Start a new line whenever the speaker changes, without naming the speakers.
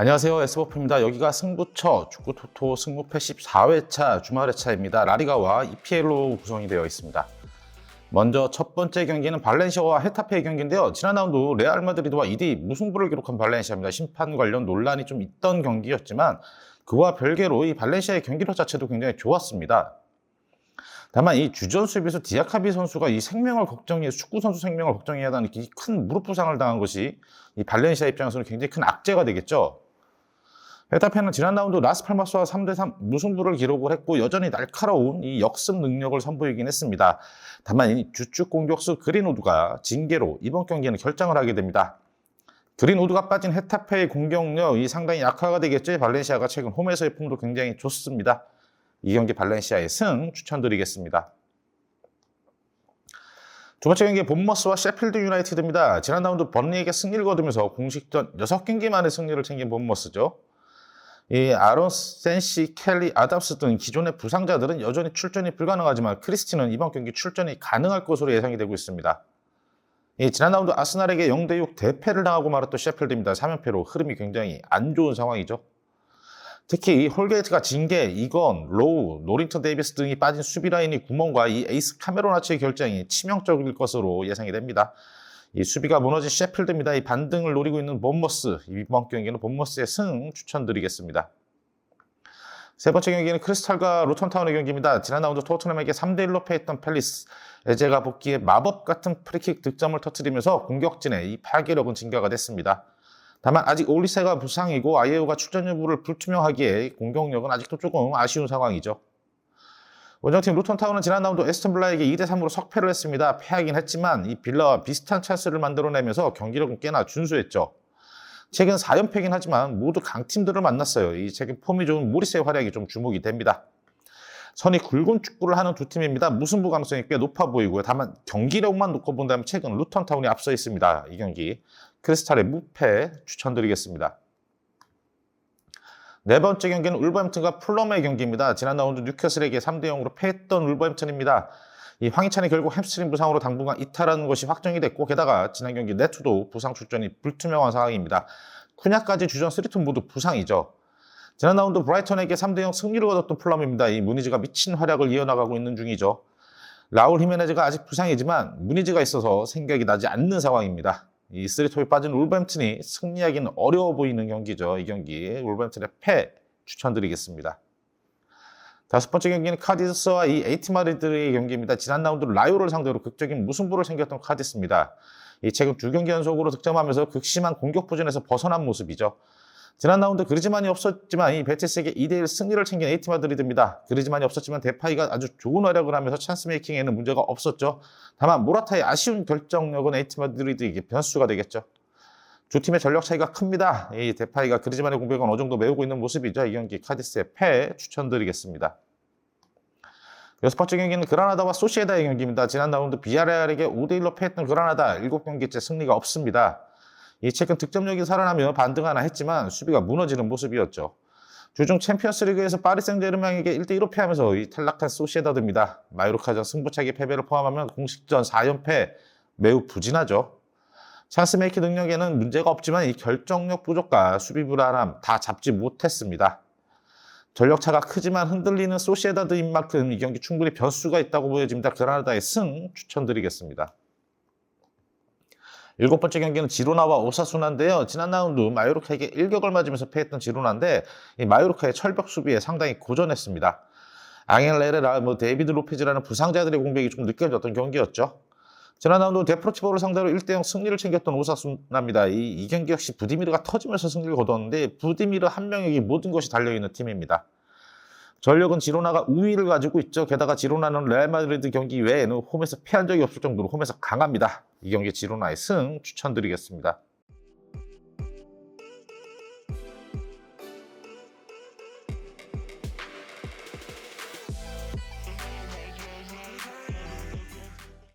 안녕하세요. S버프입니다. 여기가 승부처 축구토토 승부패 14회차 주말회차입니다. 라리가와 EPL로 구성이 되어 있습니다. 먼저 첫 번째 경기는 발렌시아와 헤타페의 경기인데요. 지난 라운드 레알 마드리드와 2대2 무승부를 기록한 발렌시아입니다. 심판 관련 논란이 좀 있던 경기였지만 그와 별개로 이 발렌시아의 경기력 자체도 굉장히 좋았습니다. 다만 이 주전 수비수 디아카비 선수가 이 생명을 걱정해서 축구 선수 생명을 걱정해야 하는 큰 무릎 부상을 당한 것이 이 발렌시아 입장에서는 굉장히 큰 악재가 되겠죠. 헤타페는 지난 라운드 라스팔마스와 3대3 무승부를 기록을 했고 여전히 날카로운 이 역습 능력을 선보이긴 했습니다. 다만 이 주축 공격수 그린우드가 징계로 이번 경기에는 결장을 하게 됩니다. 그린우드가 빠진 헤타페의 공격력이 상당히 약화가 되겠죠. 발렌시아가 최근 홈에서의 폼도 굉장히 좋습니다. 이 경기 발렌시아의 승 추천드리겠습니다. 두 번째 경기 본머스와 셰필드 유나이티드입니다. 지난 라운드 번리에게 승리를 거두면서 공식전 6경기 만에 승리를 챙긴 본머스죠. 이 아론 센시, 켈리, 아담스 등 기존의 부상자들은 여전히 출전이 불가능하지만 크리스티는 이번 경기 출전이 가능할 것으로 예상이 되고 있습니다. 지난 라운드 아스날에게 0대6 대패를 당하고 말았던 셰필드입니다. 3연패로 흐름이 굉장히 안 좋은 상황이죠. 특히 홀게이트가 징계, 이건, 로우, 노린턴 데이비스 등이 빠진 수비 라인이 구멍과 이 에이스 카메론 아치의 결정이 치명적일 것으로 예상이 됩니다. 이 수비가 무너진 셰필드입니다. 이 반등을 노리고 있는 본머스, 이번 경기는 본머스의 승 추천드리겠습니다. 세 번째 경기는 크리스탈과 루턴타운의 경기입니다. 지난 라운드 토트넘에게 3대1로 패했던 팰리스, 에제가 복귀에 마법 같은 프리킥 득점을 터뜨리면서 공격진의 이 파괴력은 증가가 됐습니다. 다만 아직 올리세가 부상이고 아예우가 출전 여부를 불투명하기에 공격력은 아직도 조금 아쉬운 상황이죠. 원정팀 루턴타운은 지난 라운드 에스턴 빌라에게 2대3으로 석패를 했습니다. 패하긴 했지만 이 빌라와 비슷한 찬스를 만들어내면서 경기력은 꽤나 준수했죠. 최근 4연패긴 하지만 모두 강팀들을 만났어요. 이 최근 폼이 좋은 모리스의 활약이 좀 주목이 됩니다. 선이 굵은 축구를 하는 두 팀입니다. 무승부 가능성이 꽤 높아 보이고요. 다만 경기력만 놓고 본다면 최근 루턴타운이 앞서 있습니다. 이 경기 크리스탈의 무패 추천드리겠습니다. 네 번째 경기는 울버햄튼과 풀럼의 경기입니다. 지난 라운드 뉴캐슬에게 3대0으로 패했던 울버햄튼입니다. 이 황희찬이 결국 햄스트링 부상으로 당분간 이탈하는 것이 확정이 됐고 게다가 지난 경기 네투도 부상 출전이 불투명한 상황입니다. 쿠냐까지 주전 3톤 모두 부상이죠. 지난 라운드 브라이턴에게 3대0 승리를 거뒀던 풀럼입니다. 이 무니즈가 미친 활약을 이어나가고 있는 중이죠. 라울 히메네즈가 아직 부상이지만 무니즈가 있어서 생각이 나지 않는 상황입니다. 이 3톱이 빠진 울버햄튼이 승리하기는 어려워 보이는 경기죠. 이 경기 울버햄튼의 패 추천드리겠습니다. 다섯 번째 경기는 카디스와 이 에이티 마드리드의 경기입니다. 지난 라운드 라요를 상대로 극적인 무승부를 챙겼던 카디스입니다. 이 최근 2경기 연속으로 득점하면서 극심한 공격 부진에서 벗어난 모습이죠. 지난 라운드 그리즈만이 없었지만 이 베티스에게 2대1 승리를 챙긴 에이티 마드리드입니다. 그리즈만이 없었지만 데파이가 아주 좋은 활약을 하면서 찬스 메이킹에는 문제가 없었죠. 다만 모라타의 아쉬운 결정력은 에이티 마드리드에게 변수가 되겠죠. 두 팀의 전력 차이가 큽니다. 이 데파이가 그리즈만의 공백은 어느 정도 메우고 있는 모습이죠. 이 경기 카디스의 패 추천드리겠습니다. 여섯 번째 경기는 그라나다와 소시에다의 경기입니다. 지난 라운드 비아레알에게 5대1로 패했던 그라나다 7경기째 승리가 없습니다. 이 최근 득점력이 살아나며 반등 하나 했지만 수비가 무너지는 모습이었죠. 주중 챔피언스리그에서 파리 생제르맹에게 1대1로 패하면서 이 탈락한 소시에다드입니다. 마요르카전 승부차기 패배를 포함하면 공식전 4연패 매우 부진하죠. 찬스 메이킹 능력에는 문제가 없지만 이 결정력 부족과 수비 불안함 다 잡지 못했습니다. 전력차가 크지만 흔들리는 소시에다드인 만큼 이 경기 충분히 변수가 있다고 보여집니다. 그라나다의 승 추천드리겠습니다. 일곱 번째 경기는 지로나와 오사수나인데요. 지난 라운드 마요르카에게 일격을 맞으면서 패했던 지로나인데 이 마요르카의 철벽 수비에 상당히 고전했습니다. 앙헬 헤레라, 데이비드 로페즈라는 부상자들의 공백이 좀 느껴졌던 경기였죠. 지난 라운드 데프로티보를 상대로 1대0 승리를 챙겼던 오사수나입니다. 이 경기 역시 부디미르가 터지면서 승리를 거뒀는데 부디미르 한 명에게 모든 것이 달려있는 팀입니다. 전력은 지로나가 우위를 가지고 있죠. 게다가 지로나는 레알 마드리드 경기 외에는 홈에서 패한 적이 없을 정도로 홈에서 강합니다. 이 경기 지로나의 승 추천드리겠습니다.